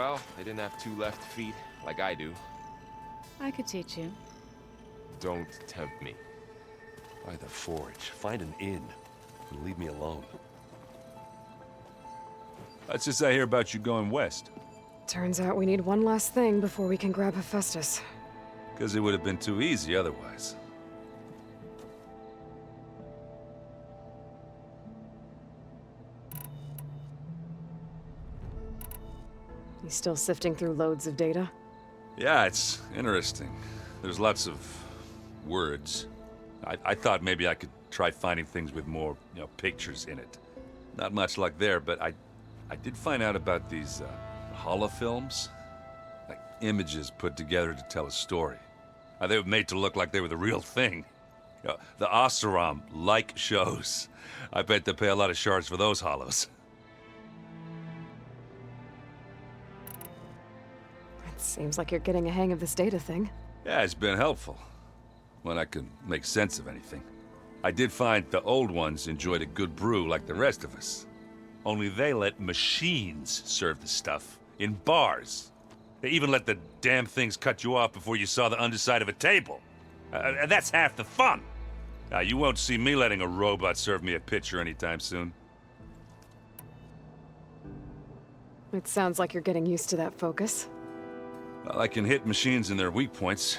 well, they didn't have two left feet like I do. I could teach you. Don't tempt me. By the forge, find an inn, and leave me alone. That's just I hear about you going west. Turns out we need one last thing before we can grab Hephaestus. Because it would have been too easy otherwise. You still sifting through loads of data? Yeah, it's interesting. There's lots of words. I thought maybe I could try finding things with more, pictures in it. Not much luck there, but I did find out about these holofilms. Like images put together to tell a story. They were made to look like they were the real thing. The Oseram-like shows. I bet they pay a lot of shards for those hollows. It seems like you're getting a hang of this data thing. Yeah, it's been helpful. When I can make sense of anything. I did find the old ones enjoyed a good brew like the rest of us. Only they let machines serve the stuff in bars. They even let the damn things cut you off before you saw the underside of a table. And that's half the fun. You won't see me letting a robot serve me a pitcher anytime soon. It sounds like you're getting used to that focus. Well, I can hit machines in their weak points.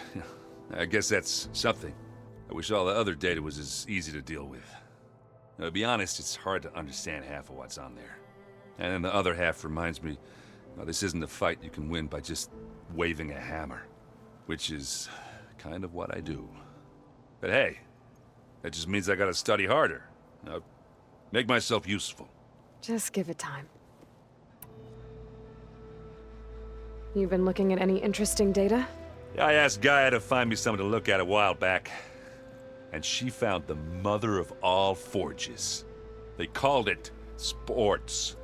I guess that's something. I wish all the other data was as easy to deal with. Now, to be honest, it's hard to understand half of what's on there. And then the other half reminds me, this isn't a fight you can win by just waving a hammer. Which is kind of what I do. But hey, that just means I gotta study harder. Make myself useful. Just give it time. You've been looking at any interesting data? Yeah, I asked Gaia to find me something to look at a while back. And she found the mother of all forges. They called it sports.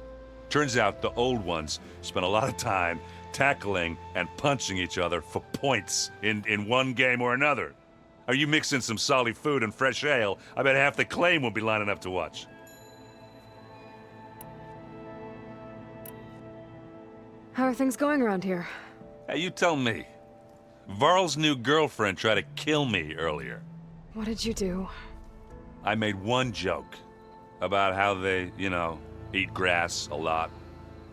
Turns out the old ones spent a lot of time tackling and punching each other for points in one game or another. Are you mixing some solid food and fresh ale? I bet half the claim will be lining up to watch. How are things going around here? Hey, you tell me. Varl's new girlfriend tried to kill me earlier. What did you do? I made one joke about how they, eat grass a lot.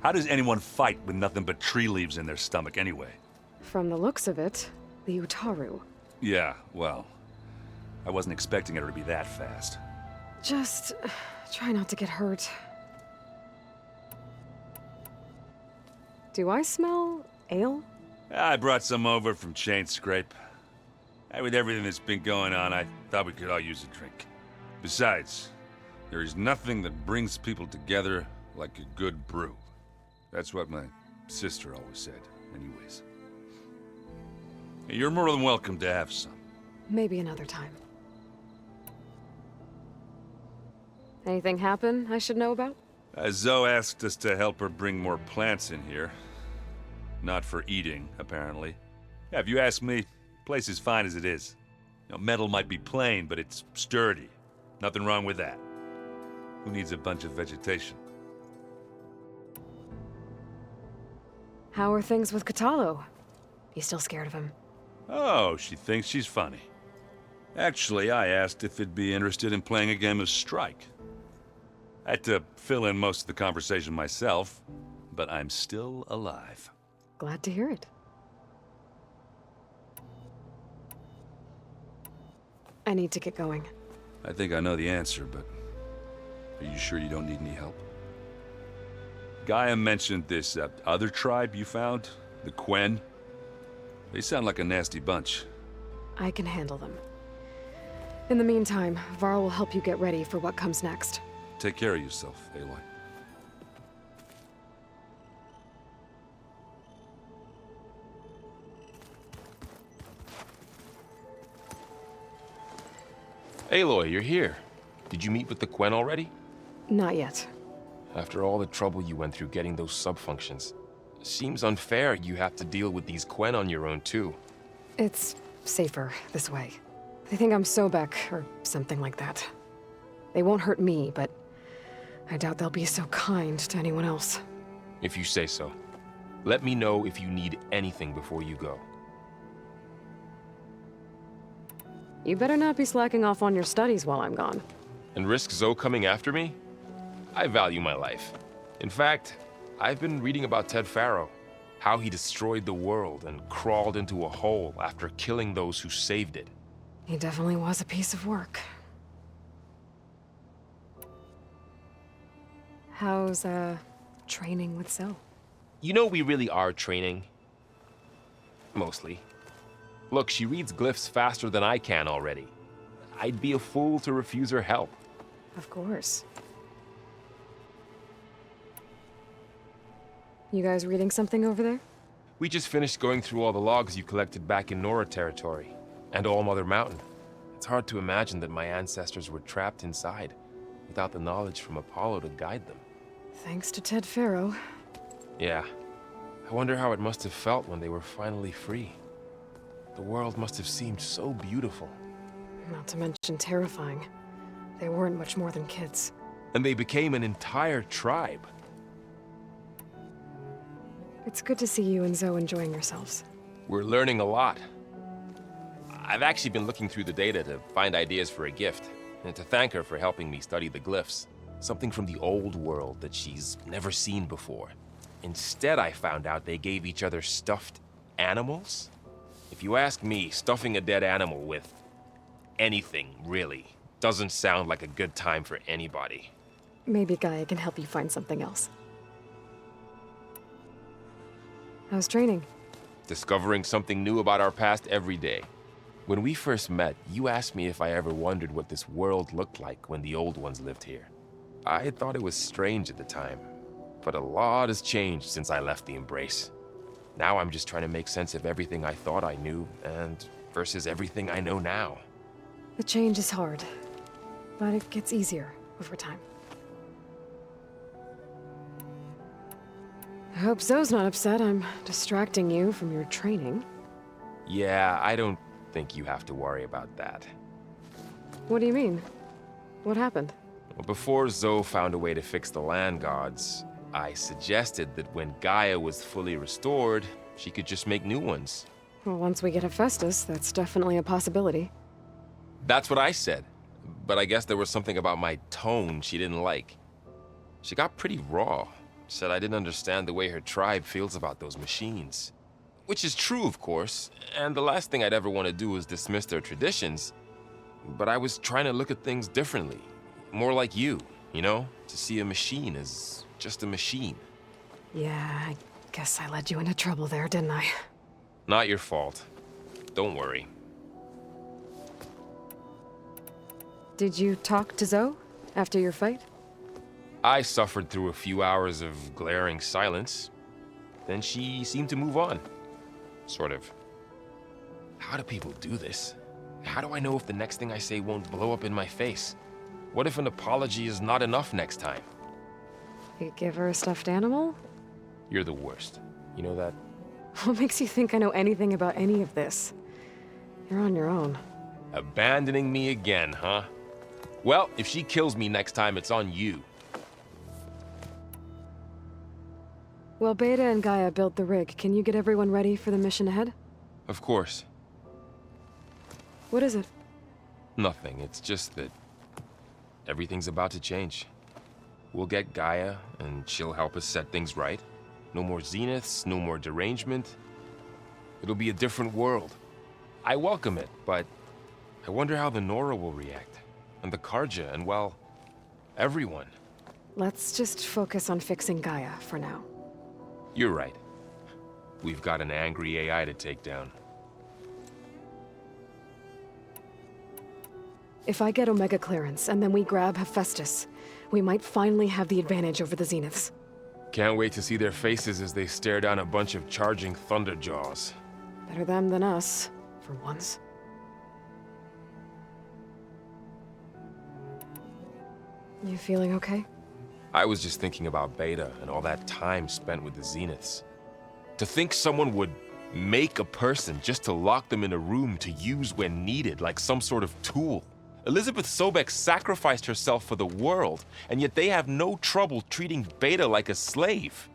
How does anyone fight with nothing but tree leaves in their stomach anyway? From the looks of it, the Utaru. Yeah, well, I wasn't expecting her to be that fast. Just try not to get hurt. Do I smell ale? I brought some over from Chain Scrape. With everything that's been going on, I thought we could all use a drink. Besides, there is nothing that brings people together like a good brew. That's what my sister always said, anyways. You're more than welcome to have some. Maybe another time. Anything happen I should know about? Zoe asked us to help her bring more plants in here. Not for eating, apparently. Yeah, if you ask me, the place is fine as it is. Metal might be plain, but it's sturdy. Nothing wrong with that. Who needs a bunch of vegetation? How are things with Katalo? You still scared of him? Oh, she thinks she's funny. Actually, I asked if it'd be interested in playing a game of Strike. I had to fill in most of the conversation myself, but I'm still alive. Glad to hear it. I need to get going. I think I know the answer, but are you sure you don't need any help? Gaia mentioned this other tribe you found, the Quen. They sound like a nasty bunch. I can handle them. In the meantime, Varl will help you get ready for what comes next. Take care of yourself, Aloy. Aloy, you're here. Did you meet with the Quen already? Not yet. After all the trouble you went through getting those subfunctions, seems unfair you have to deal with these Quen on your own too. It's safer this way. They think I'm Sobek, or something like that. They won't hurt me, but I doubt they'll be so kind to anyone else. If you say so. Let me know if you need anything before you go. You better not be slacking off on your studies while I'm gone. And risk Zoe coming after me? I value my life. In fact, I've been reading about Ted Faro, how he destroyed the world and crawled into a hole after killing those who saved it. He definitely was a piece of work. How's, training with Zoe? You know we really are training. Mostly. Look, she reads glyphs faster than I can already. I'd be a fool to refuse her help. Of course. You guys reading something over there? We just finished going through all the logs you collected back in Nora territory, and All Mother Mountain. It's hard to imagine that my ancestors were trapped inside, without the knowledge from Apollo to guide them. Thanks to Ted Faro. Yeah. I wonder how it must have felt when they were finally free. The world must have seemed so beautiful. Not to mention terrifying. They weren't much more than kids. And they became an entire tribe. It's good to see you and Zoe enjoying yourselves. We're learning a lot. I've actually been looking through the data to find ideas for a gift, and to thank her for helping me study the glyphs. Something from the old world that she's never seen before. Instead, I found out they gave each other stuffed animals. If you ask me, stuffing a dead animal with anything, really, doesn't sound like a good time for anybody. Maybe Gaia can help you find something else. How's training? Discovering something new about our past every day. When we first met, you asked me if I ever wondered what this world looked like when the old ones lived here. I thought it was strange at the time, but a lot has changed since I left the Embrace. Now I'm just trying to make sense of everything I thought I knew, and versus everything I know now. The change is hard, but it gets easier over time. I hope Zoe's not upset I'm distracting you from your training. Yeah, I don't think you have to worry about that. What do you mean? What happened? Well, before Zoe found a way to fix the land gods, I suggested that when Gaia was fully restored, she could just make new ones. Well, once we get Hephaestus, that's definitely a possibility. That's what I said, but I guess there was something about my tone she didn't like. She got pretty raw, said I didn't understand the way her tribe feels about those machines. Which is true, of course, and the last thing I'd ever want to do is dismiss their traditions. But I was trying to look at things differently. More like you know? To see a machine as just a machine. Yeah, I guess I led you into trouble there, didn't I? Not your fault. Don't worry. Did you talk to Zoe after your fight? I suffered through a few hours of glaring silence. Then she seemed to move on. Sort of. How do people do this? How do I know if the next thing I say won't blow up in my face? What if an apology is not enough next time? You give her a stuffed animal? You're the worst. You know that? What makes you think I know anything about any of this? You're on your own. Abandoning me again, huh? Well, if she kills me next time, it's on you. Well, Beta and Gaia built the rig. Can you get everyone ready for the mission ahead? Of course. What is it? Nothing. It's just that everything's about to change. We'll get Gaia, and she'll help us set things right. No more zeniths, no more derangement. It'll be a different world. I welcome it, but I wonder how the Nora will react. And the Karja, and well, everyone. Let's just focus on fixing Gaia for now. You're right. We've got an angry AI to take down. If I get Omega clearance, and then we grab Hephaestus, we might finally have the advantage over the Zeniths. Can't wait to see their faces as they stare down a bunch of charging Thunderjaws. Better them than us, for once. You feeling okay? I was just thinking about Beta and all that time spent with the Zeniths. To think someone would make a person just to lock them in a room to use when needed, like some sort of tool. Elizabeth Sobek sacrificed herself for the world, and yet they have no trouble treating Beta like a slave.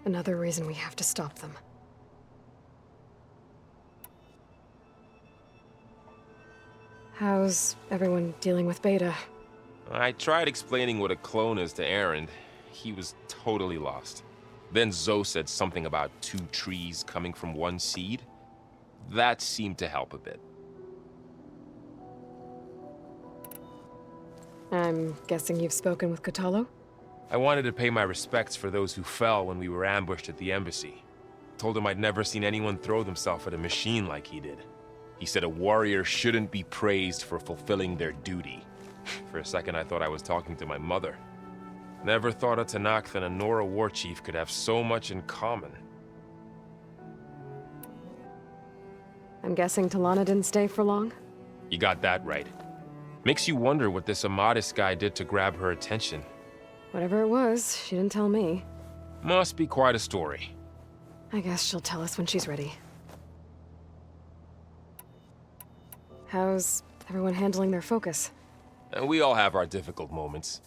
Another reason we have to stop them. How's everyone dealing with Beta? I tried explaining what a clone is to Aaron. He was totally lost. Then Zoe said something about 2 trees coming from 1 seed. That seemed to help a bit. I'm guessing you've spoken with Kotallo? I wanted to pay my respects for those who fell when we were ambushed at the embassy. Told him I'd never seen anyone throw themselves at a machine like he did. He said a warrior shouldn't be praised for fulfilling their duty. For a second, I thought I was talking to my mother. Never thought a Tallneck and a Nora war chief could have so much in common. I'm guessing Talana didn't stay for long? You got that right. Makes you wonder what this Amadis guy did to grab her attention. Whatever it was, she didn't tell me. Must be quite a story. I guess she'll tell us when she's ready. How's everyone handling their focus? And we all have our difficult moments.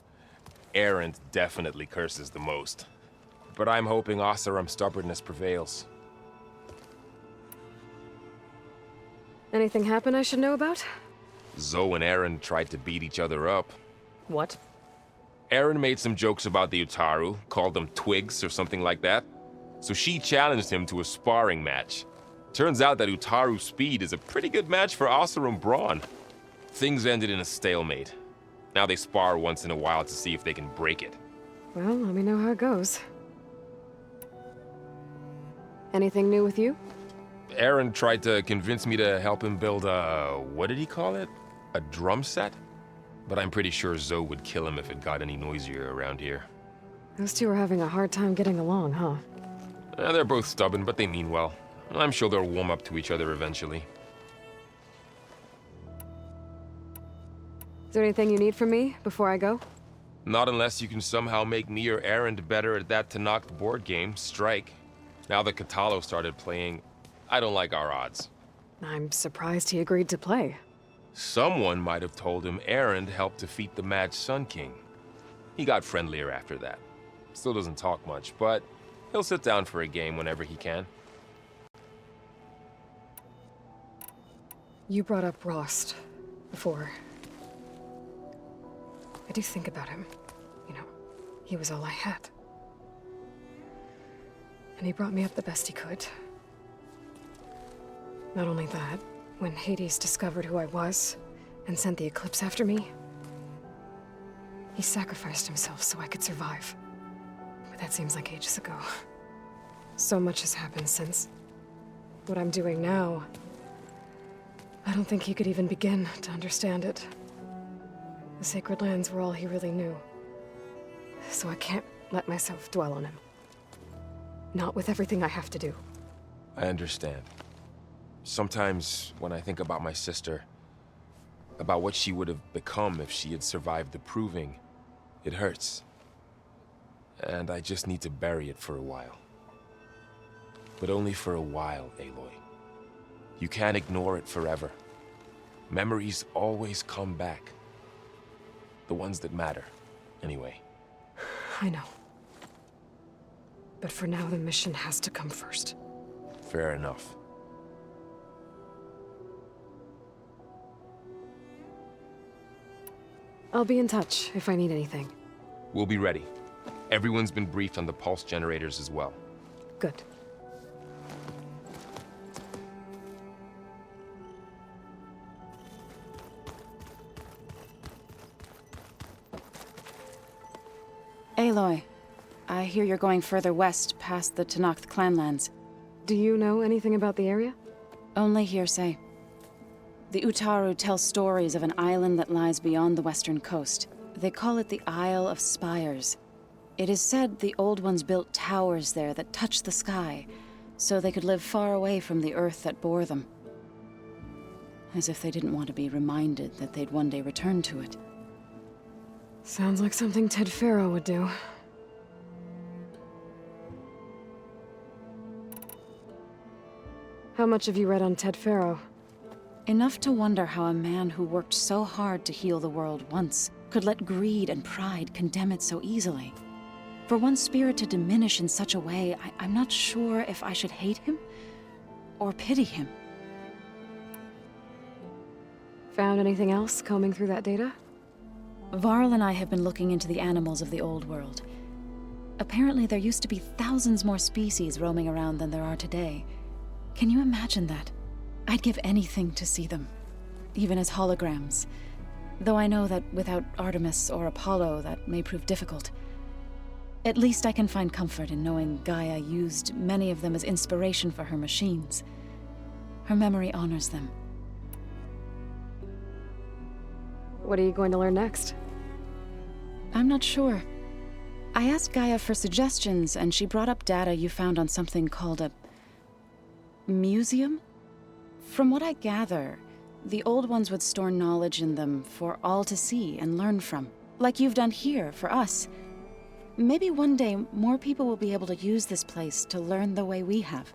Aaron definitely curses the most. But I'm hoping Oseram's stubbornness prevails. Anything happen I should know about? Zoe and Aaron tried to beat each other up. What? Aaron made some jokes about the Utaru, called them twigs or something like that. So she challenged him to a sparring match. Turns out that Utaru speed is a pretty good match for Oseram brawn. Things ended in a stalemate. Now they spar once in a while to see if they can break it. Well, let me know how it goes. Anything new with you? Aaron tried to convince me to help him build a... what did he call it? A drum set? But I'm pretty sure Zoe would kill him if it got any noisier around here. Those two are having a hard time getting along, huh? They're both stubborn, but they mean well. I'm sure they'll warm up to each other eventually. Is there anything you need from me before I go? Not unless you can somehow make me or Aaron better at that Tallneck board game, Strike. Now that Kotallo started playing, I don't like our odds. I'm surprised he agreed to play. Someone might have told him Aaron helped defeat the Mad Sun King. He got friendlier after that. Still doesn't talk much, but he'll sit down for a game whenever he can. You brought up Rost before. I do think about him. You know, he was all I had. And he brought me up the best he could. Not only that, when Hades discovered who I was and sent the Eclipse after me, he sacrificed himself so I could survive. But that seems like ages ago. So much has happened since. What I'm doing now, I don't think he could even begin to understand it. The Sacred Lands were all he really knew. So I can't let myself dwell on him. Not with everything I have to do. I understand. Sometimes when I think about my sister, about what she would have become if she had survived the Proving, it hurts. And I just need to bury it for a while. But only for a while, Aloy. You can't ignore it forever. Memories always come back. The ones that matter, anyway. I know. But for now, the mission has to come first. Fair enough. I'll be in touch if I need anything. We'll be ready. Everyone's been briefed on the pulse generators as well. Good. Aloy, I hear you're going further west past the Tallneck clanlands. Do you know anything about the area? Only hearsay. The Utaru tell stories of an island that lies beyond the western coast. They call it the Isle of Spires. It is said the Old Ones built towers there that touch the sky, so they could live far away from the earth that bore them. As if they didn't want to be reminded that they'd one day return to it. Sounds like something Ted Faro would do. How much have you read on Ted Faro? Enough to wonder how a man who worked so hard to heal the world once could let greed and pride condemn it so easily. For one spirit to diminish in such a way, I'm not sure if I should hate him or pity him. Found anything else combing through that data? Varl and I have been looking into the animals of the old world. Apparently there used to be thousands more species roaming around than there are today. Can you imagine that? I'd give anything to see them, even as holograms. Though I know that without Artemis or Apollo, that may prove difficult. At least I can find comfort in knowing Gaia used many of them as inspiration for her machines. Her memory honors them. What are you going to learn next? I'm not sure. I asked Gaia for suggestions, and she brought up data you found on something called a museum? From what I gather, the old ones would store knowledge in them for all to see and learn from, like you've done here for us. Maybe one day more people will be able to use this place to learn the way we have.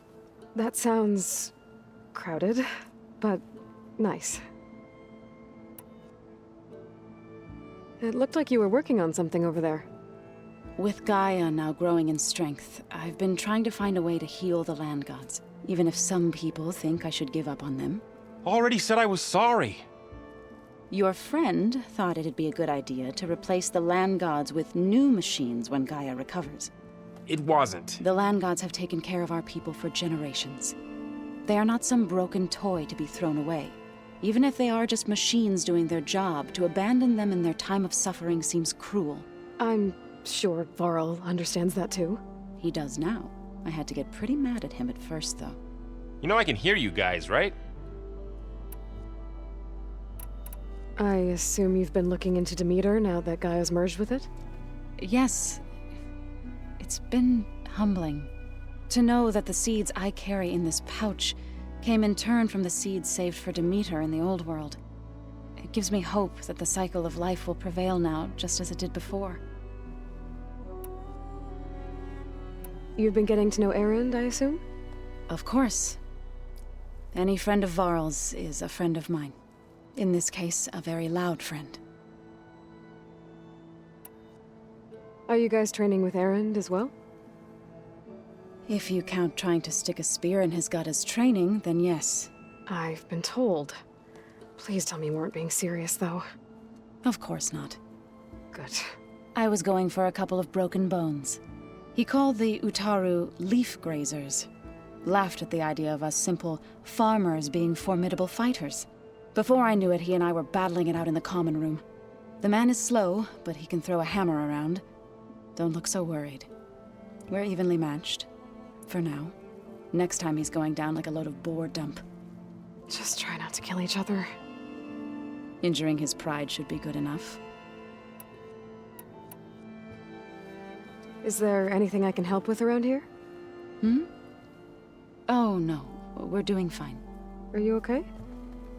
That sounds crowded, but nice. It looked like you were working on something over there. With Gaia now growing in strength, I've been trying to find a way to heal the land gods, even if some people think I should give up on them. Already said I was sorry. Your friend thought it'd be a good idea to replace the land gods with new machines when Gaia recovers. It wasn't. The land gods have taken care of our people for generations. They are not some broken toy to be thrown away. Even if they are just machines doing their job, to abandon them in their time of suffering seems cruel. I'm sure Varl understands that too. He does now. I had to get pretty mad at him at first, though. You know I can hear you guys, right? I assume you've been looking into Demeter now that Gaia's merged with it? Yes. It's been humbling to know that the seeds I carry in this pouch came in turn from the seeds saved for Demeter in the old world. It gives me hope that the cycle of life will prevail now, just as it did before. You've been getting to know Erend, I assume? Of course. Any friend of Varl's is a friend of mine. In this case, a very loud friend. Are you guys training with Erend as well? If you count trying to stick a spear in his gut as training, then yes. I've been told. Please tell me you weren't being serious, though. Of course not. Good. I was going for a couple of broken bones. He called the Utaru leaf grazers. Laughed at the idea of us simple farmers being formidable fighters. Before I knew it, he and I were battling it out in the common room. The man is slow, but he can throw a hammer around. Don't look so worried. We're evenly matched. For now. Next time he's going down like a load of boar dump. Just try not to kill each other. Injuring his pride should be good enough. Is there anything I can help with around here? Oh, no. We're doing fine. Are you okay?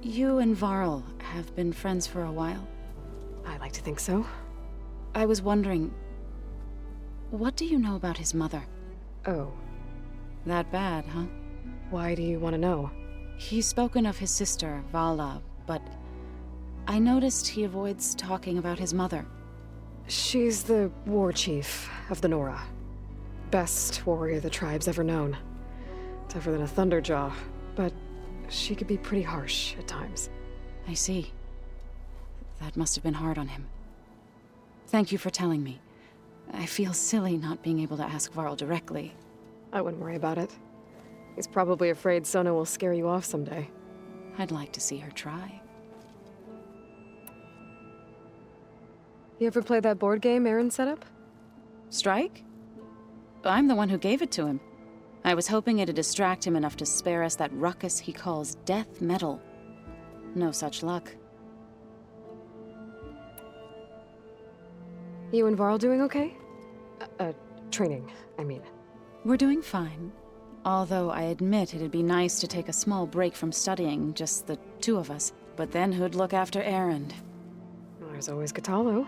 You and Varl have been friends for a while. I like to think so. I was wondering, what do you know about his mother? Oh. That bad, huh? Why do you want to know? He's spoken of his sister, Vala, but I noticed he avoids talking about his mother. She's the war chief of the Nora. Best warrior the tribe's ever known. Tougher than a thunderjaw, but she could be pretty harsh at times. I see. That must have been hard on him. Thank you for telling me. I feel silly not being able to ask Varl directly. I wouldn't worry about it. He's probably afraid Sona will scare you off someday. I'd like to see her try. You ever play that board game Erend set up? Strike? I'm the one who gave it to him. I was hoping it'd distract him enough to spare us that ruckus he calls death metal. No such luck. You and Varl doing okay? Training, I mean. We're doing fine. Although I admit it'd be nice to take a small break from studying, just the two of us. But then who'd look after Erend? Well, there's always Katalo.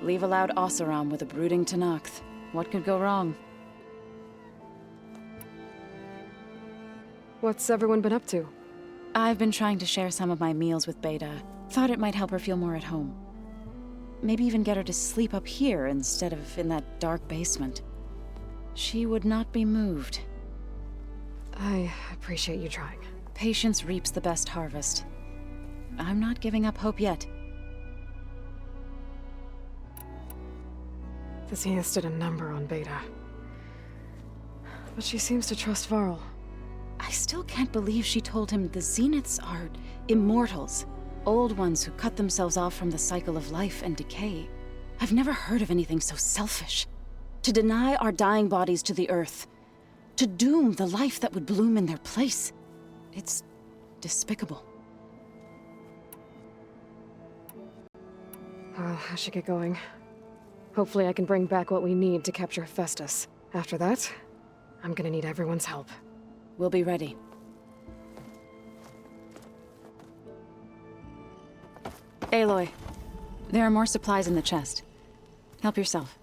Leave a loud Oseram with a brooding Tenakth. What could go wrong? What's everyone been up to? I've been trying to share some of my meals with Beta. Thought it might help her feel more at home. Maybe even get her to sleep up here instead of in that dark basement. She would not be moved. I appreciate you trying. Patience reaps the best harvest. I'm not giving up hope yet. The Zeniths did a number on Beta. But she seems to trust Varl. I still can't believe she told him the Zeniths are immortals. Old ones who cut themselves off from the cycle of life and decay. I've never heard of anything so selfish. To deny our dying bodies to the earth. To doom the life that would bloom in their place. It's despicable. Well, I should get going. Hopefully I can bring back what we need to capture Festus. After that, I'm gonna need everyone's help. We'll be ready. Aloy, there are more supplies in the chest. Help yourself.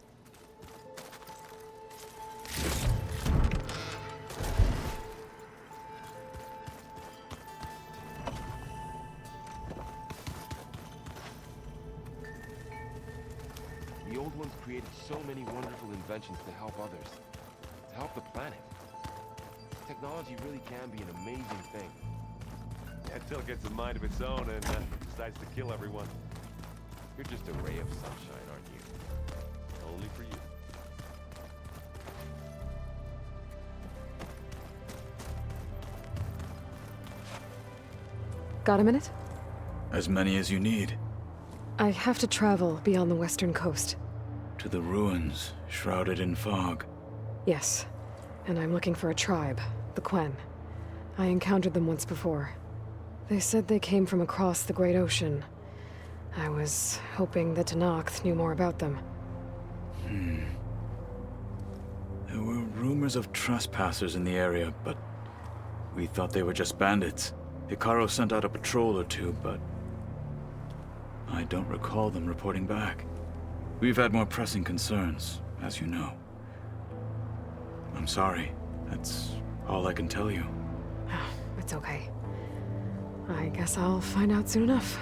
The old ones created so many wonderful inventions to help others. To help the planet. Technology really can be an amazing thing. Until it gets a mind of its own and decides to kill everyone. You're just a ray of sunshine, aren't you? Only for you. Got a minute? As many as you need. I have to travel beyond the western coast. To the ruins, shrouded in fog. Yes. And I'm looking for a tribe, the Quen. I encountered them once before. They said they came from across the Great Ocean. I was hoping that Tallneck knew more about them. There were rumors of trespassers in the area, but we thought they were just bandits. Hikaru sent out a patrol or two, but I don't recall them reporting back. We've had more pressing concerns, as you know. I'm sorry. That's all I can tell you. It's okay. I guess I'll find out soon enough.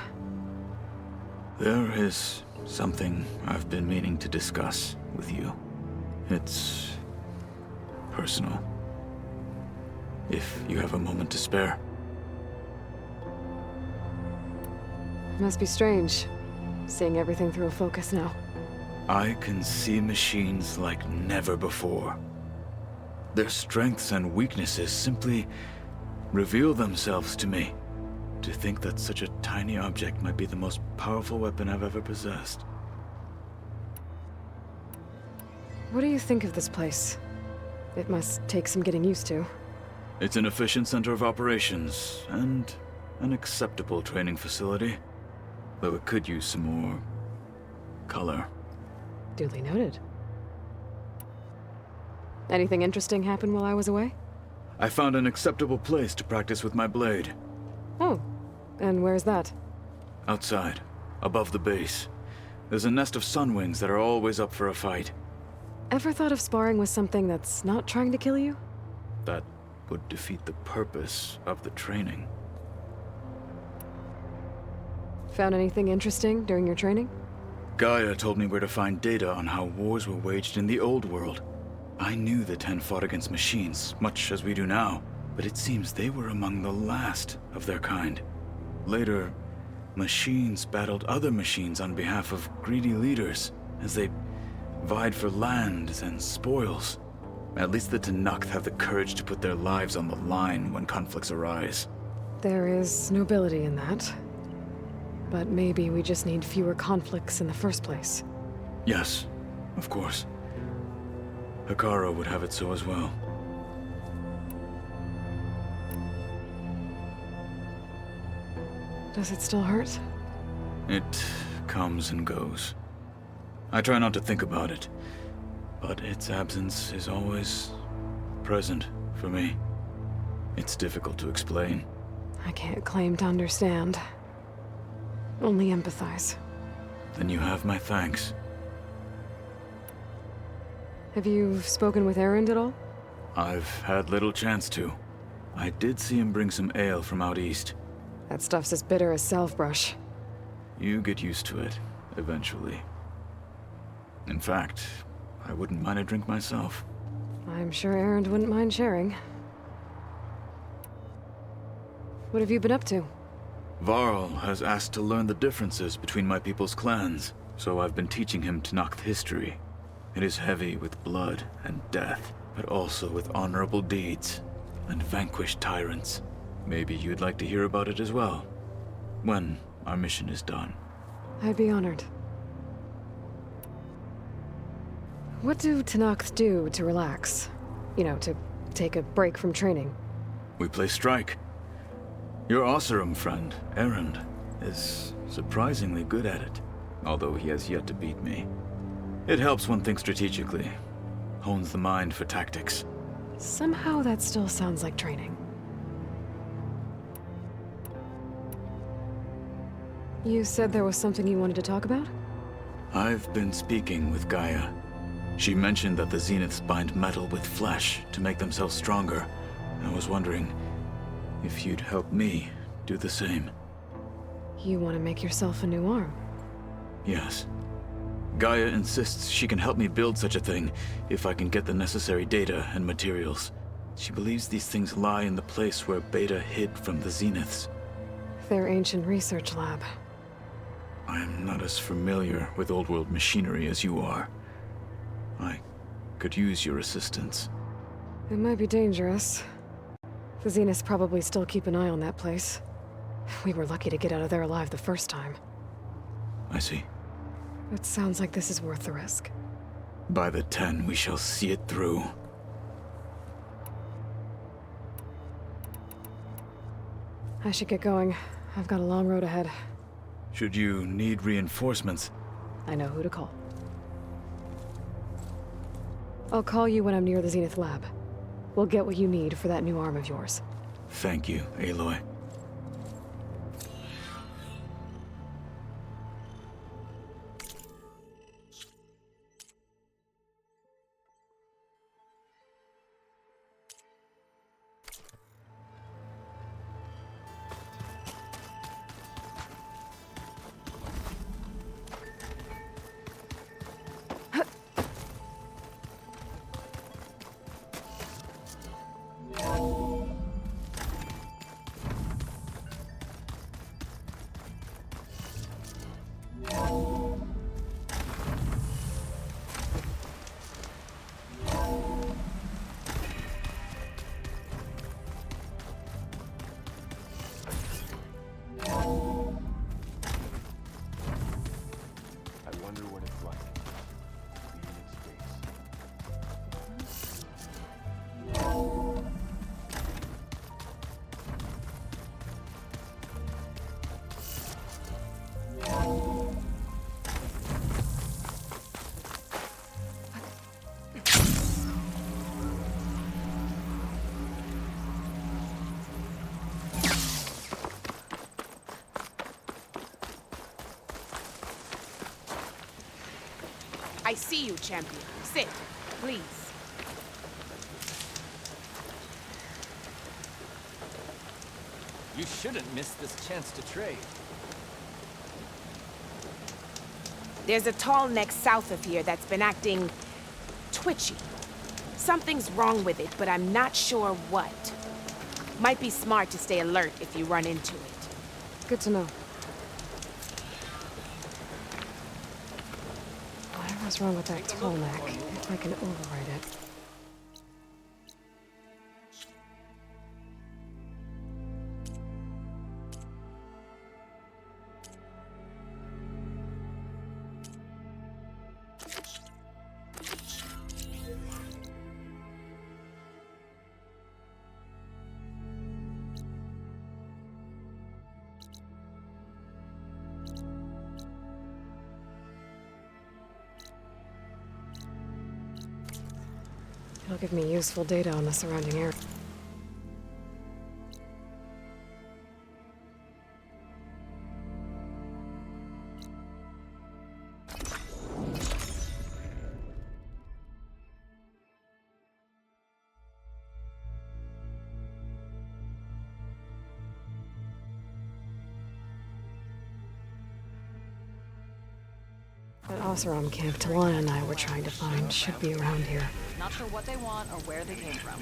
There is something I've been meaning to discuss with you. It's personal. If you have a moment to spare. Must be strange, seeing everything through a focus now. I can see machines like never before. Their strengths and weaknesses simply reveal themselves to me. To think that such a tiny object might be the most powerful weapon I've ever possessed. What do you think of this place? It must take some getting used to. It's an efficient center of operations, and an acceptable training facility. Though it could use some more color. Duly noted. Anything interesting happen while I was away? I found an acceptable place to practice with my blade. Oh, and where's that? Outside, above the base. There's a nest of sunwings that are always up for a fight. Ever thought of sparring with something that's not trying to kill you? That would defeat the purpose of the training. Found anything interesting during your training? Gaia told me where to find data on how wars were waged in the old world. I knew the Ten fought against machines, much as we do now, but it seems they were among the last of their kind. Later, machines battled other machines on behalf of greedy leaders, as they vied for lands and spoils. At least the Tallneck have the courage to put their lives on the line when conflicts arise. There is nobility in that. But maybe we just need fewer conflicts in the first place. Yes, of course. Hikaru would have it so as well. Does it still hurt? It comes and goes. I try not to think about it, but its absence is always present for me. It's difficult to explain. I can't claim to understand. Only empathize. Then you have my thanks. Have you spoken with Erend at all? I've had little chance to. I did see him bring some ale from out east. That stuff's as bitter as salve brush. You get used to it. eventually. In fact, I wouldn't mind a drink myself. I'm sure Erend wouldn't mind sharing. What have you been up to? Varl has asked to learn the differences between my people's clans, so I've been teaching him Tallneck history. It is heavy with blood and death, but also with honorable deeds and vanquished tyrants. Maybe you'd like to hear about it as well, when our mission is done. I'd be honored. What do Tallneck do to relax? You know, to take a break from training? We play strike. Your Oseram friend, Erend, is surprisingly good at it, although he has yet to beat me. It helps one think strategically, hones the mind for tactics. Somehow that still sounds like training. You said there was something you wanted to talk about? I've been speaking with Gaia. She mentioned that the Zeniths bind metal with flesh to make themselves stronger. I was wondering if you'd help me do the same. You want to make yourself a new arm? Yes. Gaia insists she can help me build such a thing if I can get the necessary data and materials. She believes these things lie in the place where Beta hid from the Zeniths. Their ancient research lab. I am not as familiar with old world machinery as you are. I could use your assistance. It might be dangerous. The Zeniths probably still keep an eye on that place. We were lucky to get out of there alive the first time. I see. It sounds like this is worth the risk. By the 10, we shall see it through. I should get going. I've got a long road ahead. Should you need reinforcements, I know who to call. I'll call you when I'm near the Zenith lab. We'll get what you need for that new arm of yours. thank you, Aloy. I wonder what it's like being in space. I see you, champion. Sit, please. You shouldn't miss this chance to trade. There's a Tallneck south of here that's been acting twitchy. Something's wrong with it, but I'm not sure what. Might be smart to stay alert if you run into it. Good to know. Whatever's wrong with that Tallneck, if I can override it. It'll give me useful data on the surrounding area. That Oseram camp Tallneck and I were trying to find should be around here. Not sure what they want or where they came from.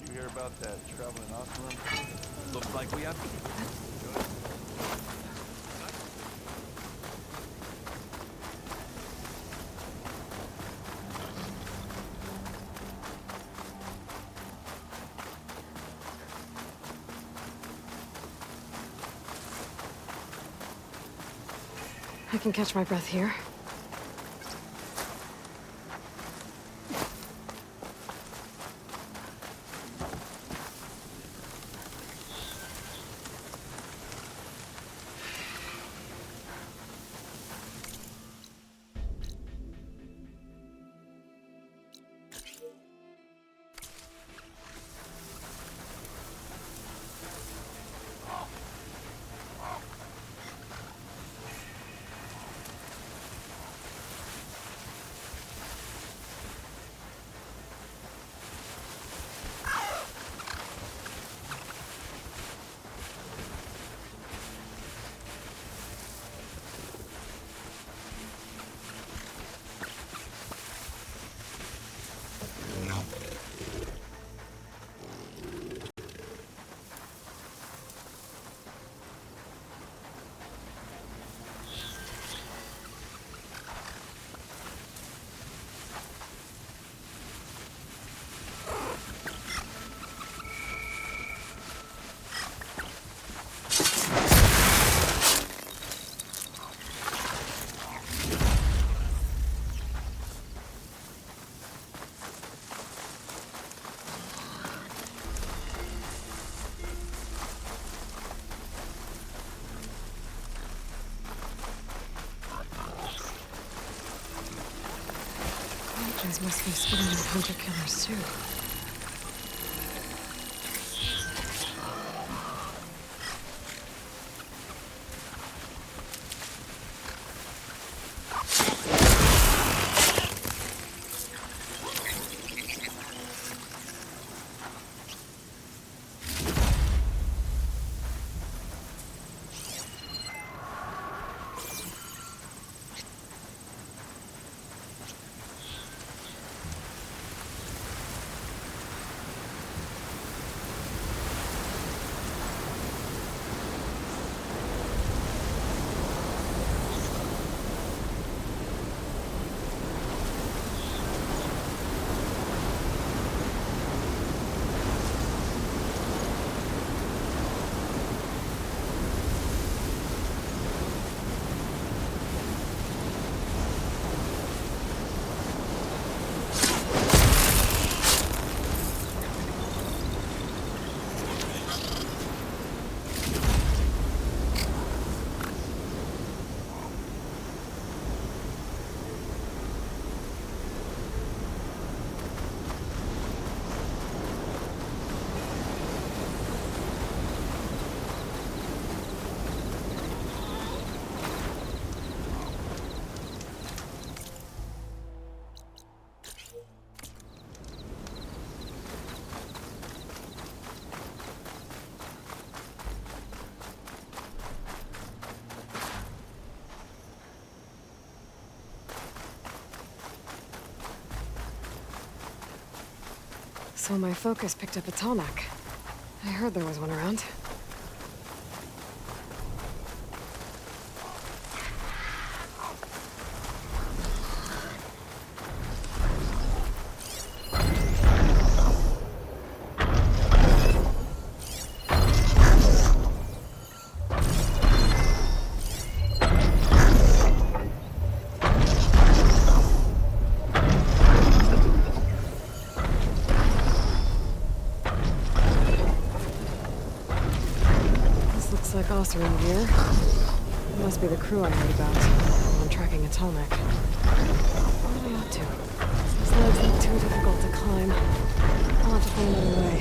You hear about that traveling Oseram? Looks like we have to. I can catch my breath here. These must be spitting with hunter-killers, too. So my focus picked up a Tallneck. I heard there was one around. Like Oseram gear. It must be the crew I heard about. I'm tracking a Tallneck. What am I up to? These legs look too difficult to climb. I'll have to find another way.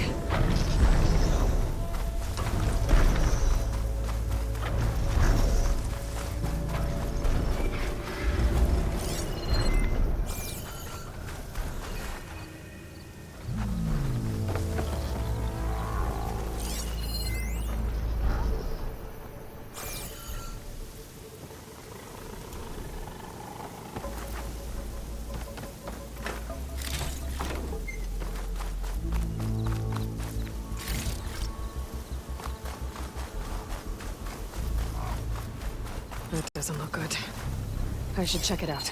That doesn't look good. I should check it out.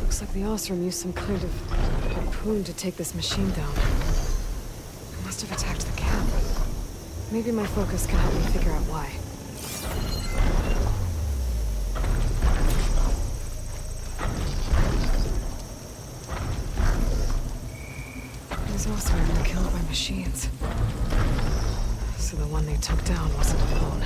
Looks like the Osram used some kind of harpoon to take this machine down. It must have attacked the camp. Maybe my focus can help me figure out why. These Osram were killed by machines. So the one they took down wasn't alone.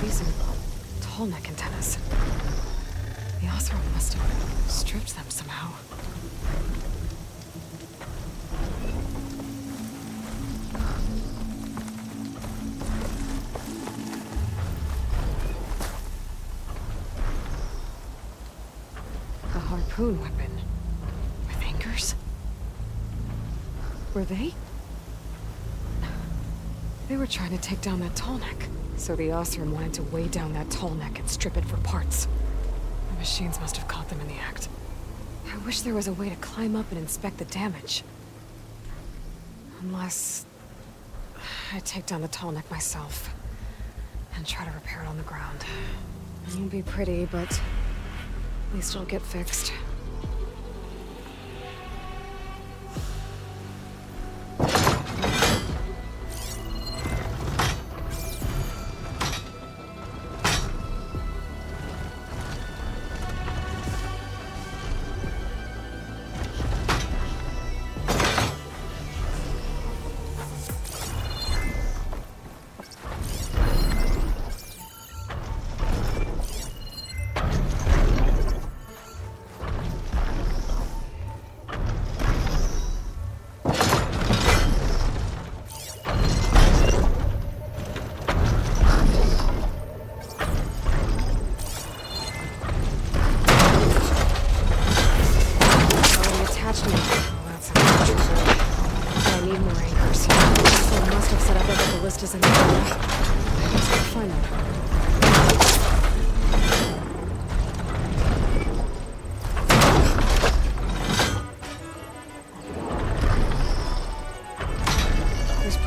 These are Tallneck antennas. The Osram must have stripped them somehow. A harpoon weapon. With anchors? Were they? They were trying to take down that Tallneck. So the Osram wanted to weigh down that Tallneck and strip it for parts. The machines must have caught them in the act. I wish there was a way to climb up and inspect the damage. Unless... I take down the Tallneck myself. And try to repair it on the ground. It won't be pretty, but... at least it'll get fixed.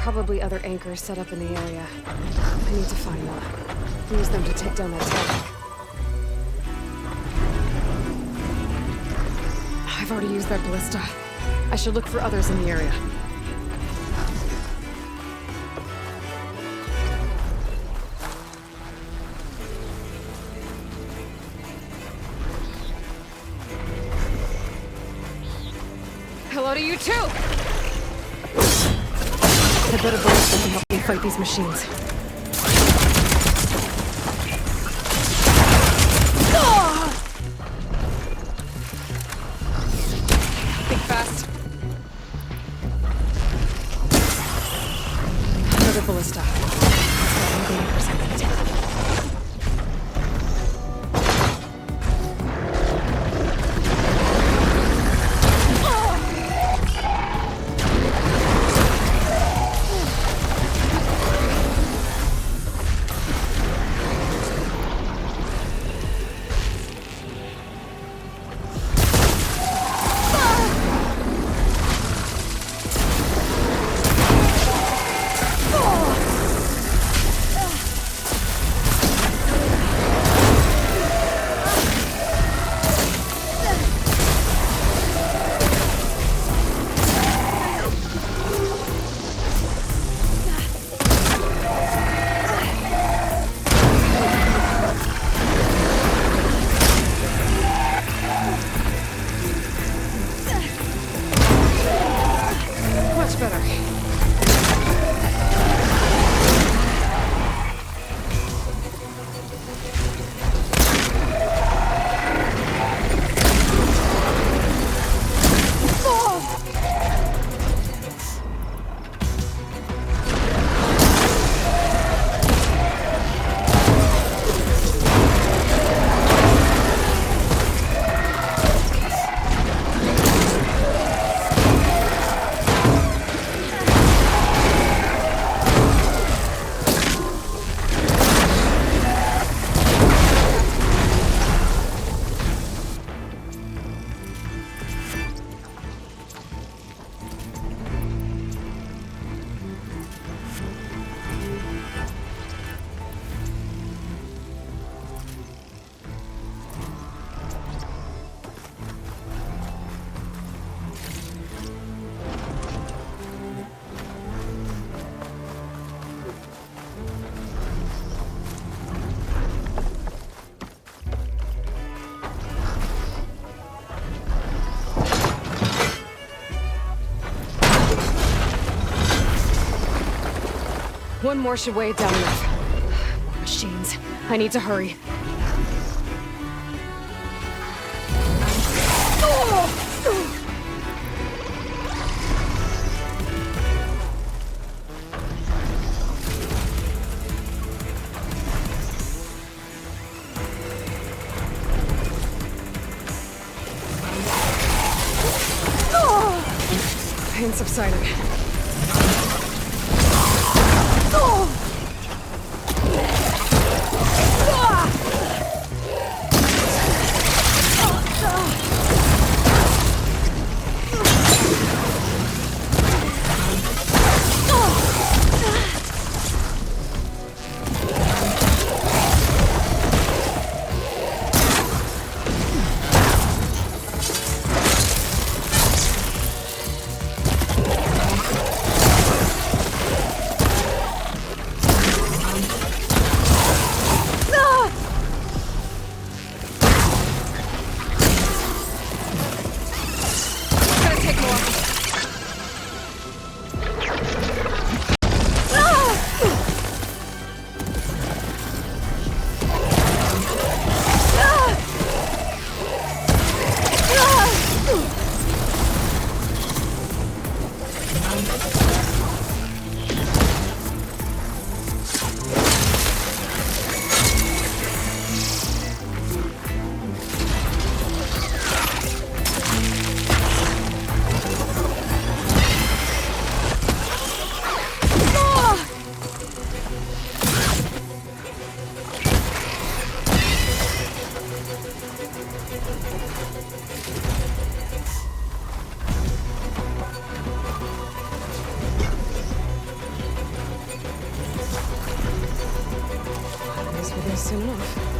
Probably other anchors set up in the area. I need to find them. Use them to take down that Tallneck. I've already used that ballista. I should look for others in the area. Hello to you too! I bet a ballista can help me fight these machines. Think fast. Another ballista. One more should weigh it down enough. More machines. I need to hurry. Pain subsided. Soon enough.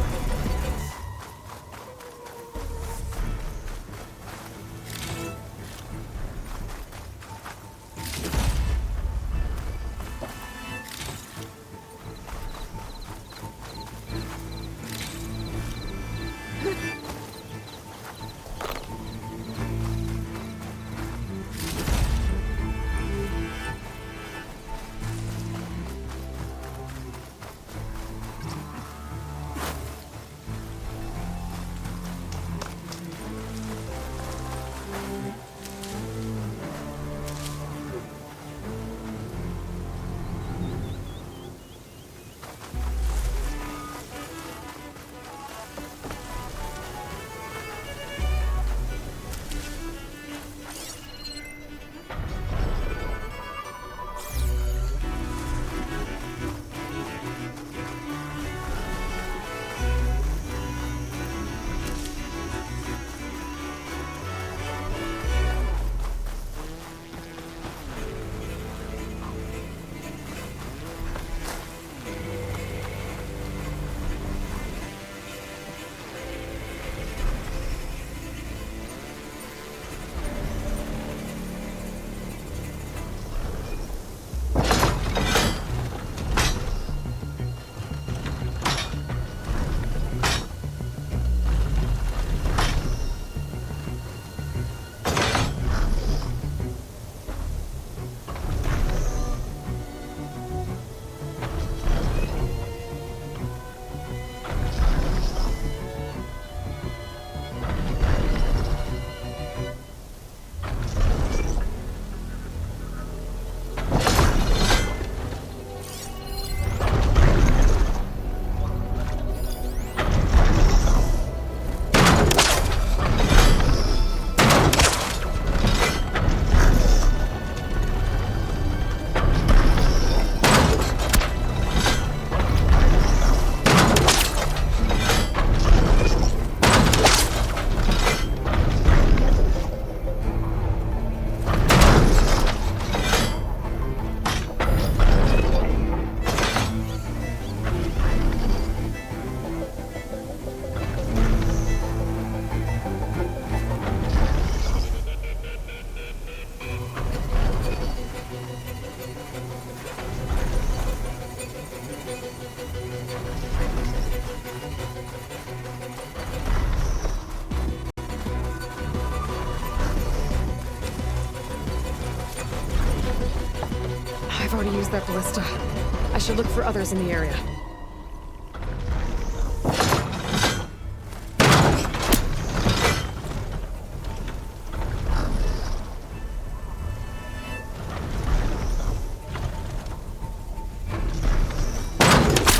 I've already used that ballista. I should look for others in the area.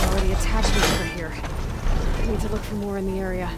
Already attachments over here. I need to look for more in the area.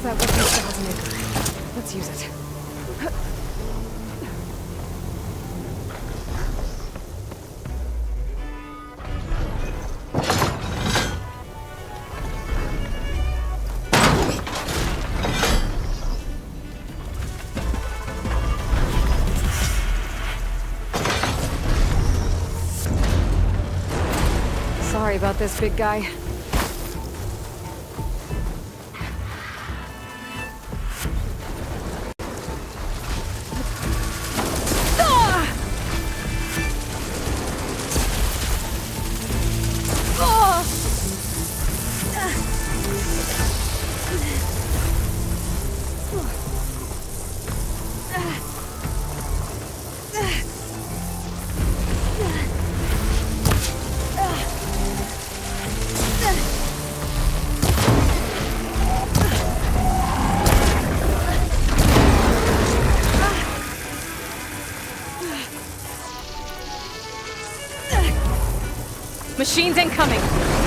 that weapon still has an anchor. Let's use it. Sorry about this, big guy. Machines incoming!